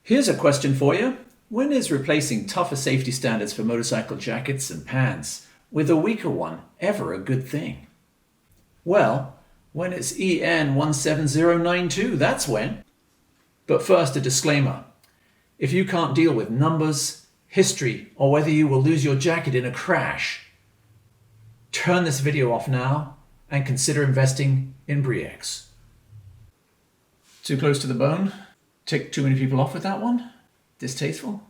Here's a question for you. When is replacing tougher safety standards for motorcycle jackets and pants with a weaker one ever a good thing? Well, when it's EN 17092, that's when. But first, a disclaimer. If you can't deal with numbers, history, or whether you will lose your jacket in a crash, turn this video off now and consider investing in Briex. Too close to the bone? Tick too many people off with that one? Distasteful?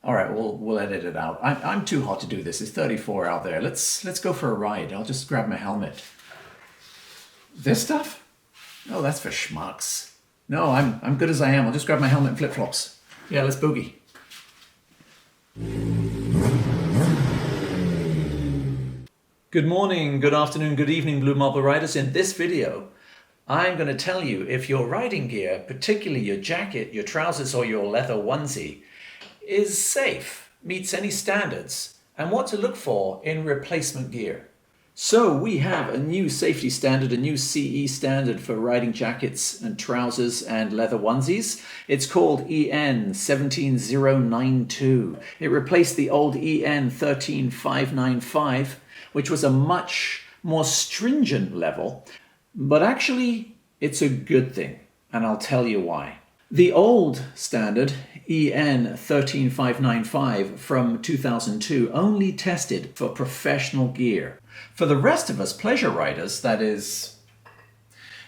All right, we'll edit it out. I'm too hot to do this. It's 34 out there. Let's go for a ride. I'll just grab my helmet. This stuff? Oh, that's for schmucks. No, I'm good as I am. I'll just grab my helmet and flip-flops. Yeah, let's boogie. Good morning, good afternoon, good evening, Blue Marble Riders. In this video, I'm going to tell you if your riding gear, particularly your jacket, your trousers, or your leather onesie, is safe, meets any standards, and what to look for in replacement gear. So we have a new safety standard, a new CE standard for riding jackets and trousers and leather onesies. It's called EN 17092. It replaced the old EN 13595, which was a much more stringent level. But actually, it's a good thing, and I'll tell you why. The old standard, EN 13595 from 2002, only tested for professional gear. For the rest of us pleasure riders, that is,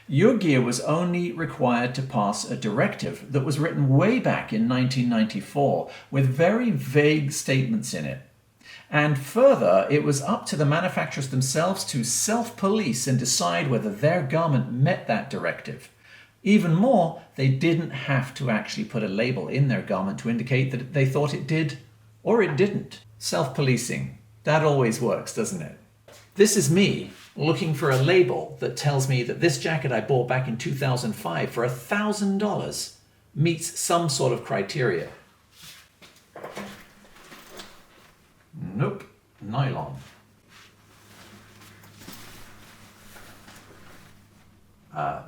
your gear was only required to pass a directive that was written way back in 1994 with very vague statements in it. And further, it was up to the manufacturers themselves to self-police and decide whether their garment met that directive. Even more, they didn't have to actually put a label in their garment to indicate that they thought it did or it didn't. Self-policing, that always works, doesn't it? This is me looking for a label that tells me that this jacket I bought back in 2005 for $1,000 meets some sort of criteria. Nope, nylon.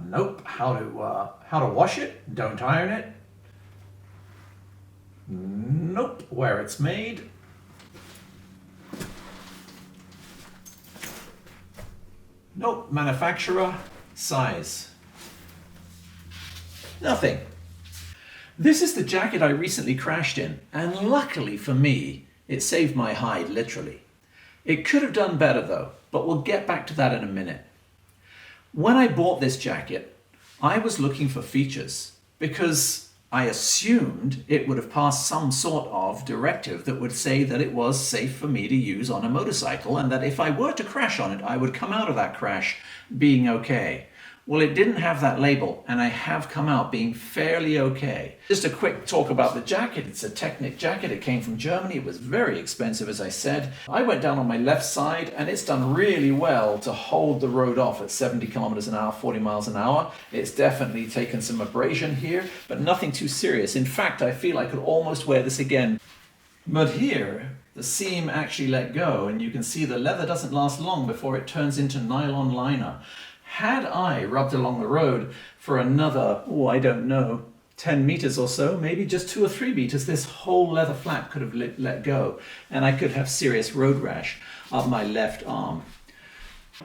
Nope, how to wash it? Don't iron it. Nope, where it's made. Nope, manufacturer, size. Nothing. This is the jacket I recently crashed in, and luckily for me, it saved my hide, literally. It could have done better though, but we'll get back to that in a minute. When I bought this jacket, I was looking for features because I assumed it would have passed some sort of directive that would say that it was safe for me to use on a motorcycle and that if I were to crash on it, I would come out of that crash being okay. Well, it didn't have that label, and I have come out being fairly okay. Just a quick talk about the jacket. It's a Teknic jacket. It came from Germany. It was very expensive, as I said. I went down on my left side, and it's done really well to hold the road off at 70 kilometers an hour, 40 miles an hour. It's definitely taken some abrasion here, but nothing too serious. In fact, I feel I could almost wear this again. But here, the seam actually let go, and you can see the leather doesn't last long before it turns into nylon liner. Had I rubbed along the road for another, I don't know, 10 meters or so, maybe just 2 or 3 meters, this whole leather flap could have let go, and I could have serious road rash up my left arm.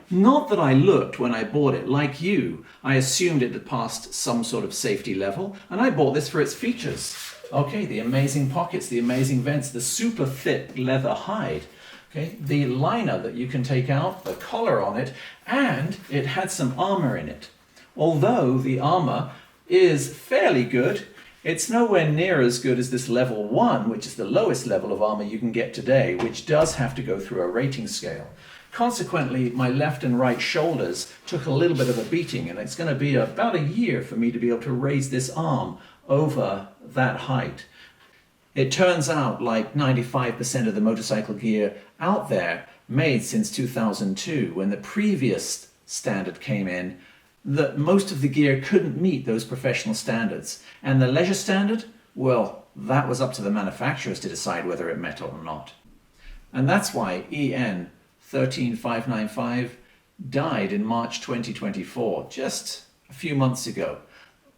Not that I looked when I bought it. Like you, I assumed it had passed some sort of safety level, and I bought this for its features. Okay, the amazing pockets, the amazing vents, the super thick leather hide. Okay, the liner that you can take out, the collar on it, and it had some armour in it. Although the armour is fairly good, it's nowhere near as good as this level 1, which is the lowest level of armour you can get today, which does have to go through a rating scale. Consequently, my left and right shoulders took a little bit of a beating, and it's going to be about a year for me to be able to raise this arm over that height. It turns out like 95% of the motorcycle gear out there made since 2002, when the previous standard came in, that most of the gear couldn't meet those professional standards. And the leisure standard, well, that was up to the manufacturers to decide whether it met or not. And that's why EN 13595 died in March 2024, just a few months ago.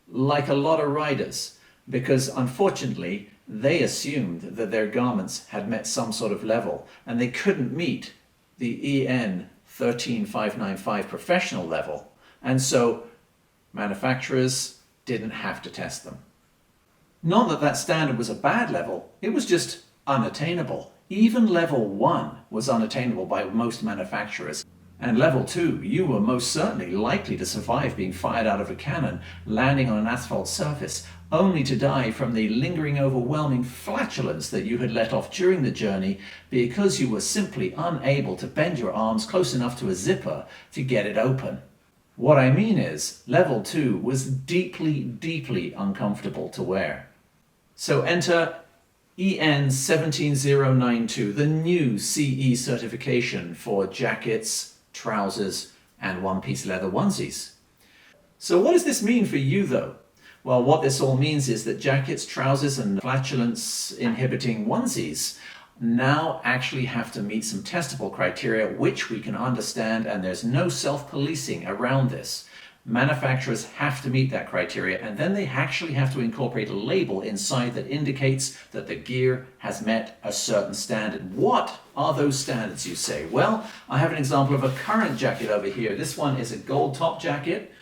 Like a lot of riders, because unfortunately they assumed that their garments had met some sort of level and they couldn't meet the EN 13595 professional level, and so manufacturers didn't have to test them. Not that that standard was a bad level, it was just unattainable. Even level 1 was unattainable by most manufacturers. And level 2, you were most certainly likely to survive being fired out of a cannon, landing on an asphalt surface, only to die from the lingering overwhelming flatulence that you had let off during the journey because you were simply unable to bend your arms close enough to a zipper to get it open. What I mean is, level 2 was deeply, deeply uncomfortable to wear. So enter EN 17092, the new CE certification for jackets, trousers, and one-piece leather onesies. So what does this mean for you though? Well, what this all means is that jackets, trousers, and flatulence-inhibiting onesies now actually have to meet some testable criteria which we can understand, and there's no self-policing around this. Manufacturers have to meet that criteria, and then they actually have to incorporate a label inside that indicates that the gear has met a certain standard. What are those standards, you say? Well, I have an example of a current jacket over here. This one is a Goldtop jacket.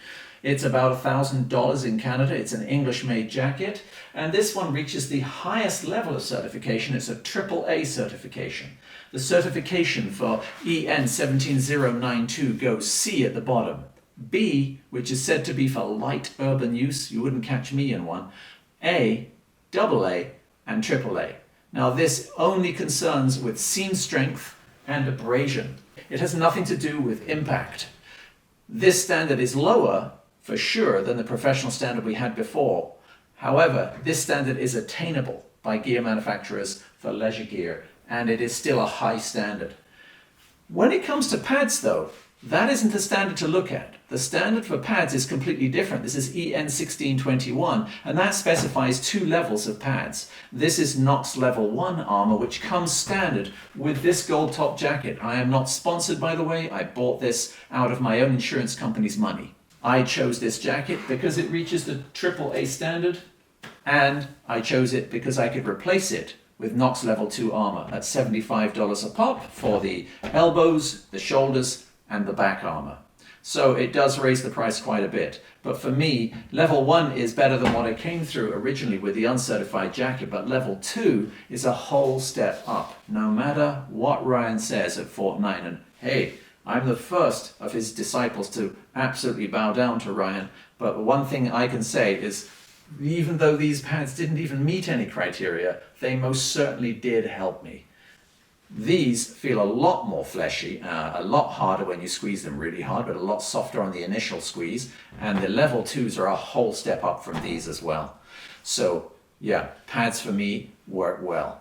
It's about $1,000 in Canada. It's an English-made jacket, and this one reaches the highest level of certification. It's a AAA certification. The certification for EN 17092 goes C at the bottom. B, which is said to be for light urban use, you wouldn't catch me in one, A, AA, and AAA. Now this only concerns with seam strength and abrasion. It has nothing to do with impact. This standard is lower, for sure, than the professional standard we had before. However, this standard is attainable by gear manufacturers for leisure gear, and it is still a high standard. When it comes to pads though, that isn't the standard to look at. The standard for pads is completely different. This is EN 1621, and that specifies 2 levels of pads. This is Knox Level 1 armor, which comes standard with this Goldtop jacket. I am not sponsored, by the way. I bought this out of my own insurance company's money. I chose this jacket because it reaches the AAA standard, and I chose it because I could replace it with Knox Level 2 armor at $75 a pop for the elbows, the shoulders, and the back armor. So it does raise the price quite a bit. But for me, level 1 is better than what I came through originally with the uncertified jacket, but level 2 is a whole step up, no matter what Ryan says at Fort 9. And hey, I'm the first of his disciples to absolutely bow down to Ryan, but one thing I can say is, even though these pads didn't even meet any criteria, they most certainly did help me. These feel a lot more fleshy, a lot harder when you squeeze them really hard, but a lot softer on the initial squeeze. And the level 2s are a whole step up from these as well. So yeah, pads for me work well.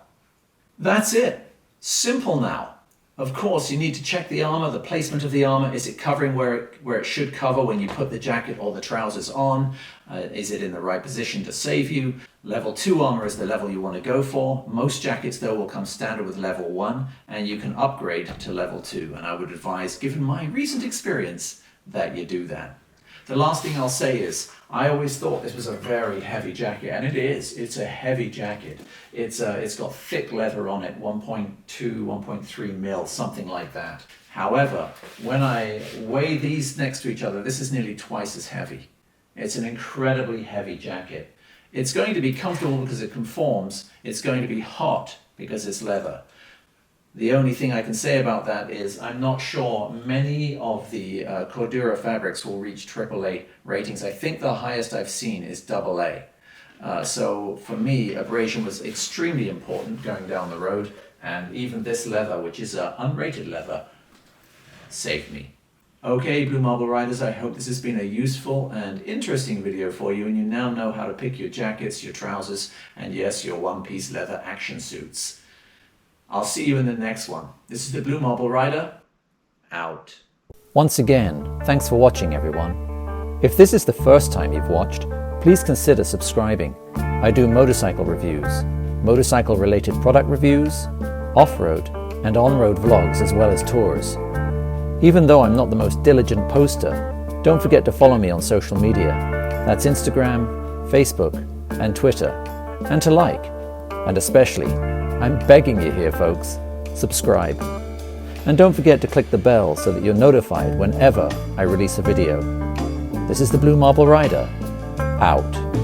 That's it. Simple now. Of course, you need to check the armor, the placement of the armor. Is it covering where it should cover when you put the jacket or the trousers on? Is it in the right position to save you? Level 2 armor is the level you want to go for. Most jackets, though, will come standard with level 1, and you can upgrade to level 2. And I would advise, given my recent experience, that you do that. The last thing I'll say is, I always thought this was a very heavy jacket, and it is. It's a heavy jacket. It's got thick leather on it, 1.2, 1.3 mil, something like that. However, when I weigh these next to each other, this is nearly twice as heavy. It's an incredibly heavy jacket. It's going to be comfortable because it conforms. It's going to be hot because it's leather. The only thing I can say about that is I'm not sure many of the Cordura fabrics will reach AAA ratings. I think the highest I've seen is AA. So for me, abrasion was extremely important going down the road, and even this leather, which is an unrated leather, saved me. Okay, Blue Marble Riders, I hope this has been a useful and interesting video for you, and you now know how to pick your jackets, your trousers, and yes, your one-piece leather action suits. I'll see you in the next one. This is the Blue Marble Rider, out. Once again, thanks for watching everyone. If this is the first time you've watched, please consider subscribing. I do motorcycle reviews, motorcycle related product reviews, off-road and on-road vlogs as well as tours. Even though I'm not the most diligent poster, don't forget to follow me on social media. That's Instagram, Facebook and Twitter, and to like, and especially, I'm begging you here folks, subscribe. And don't forget to click the bell so that you're notified whenever I release a video. This is the Blue Marble Rider, out.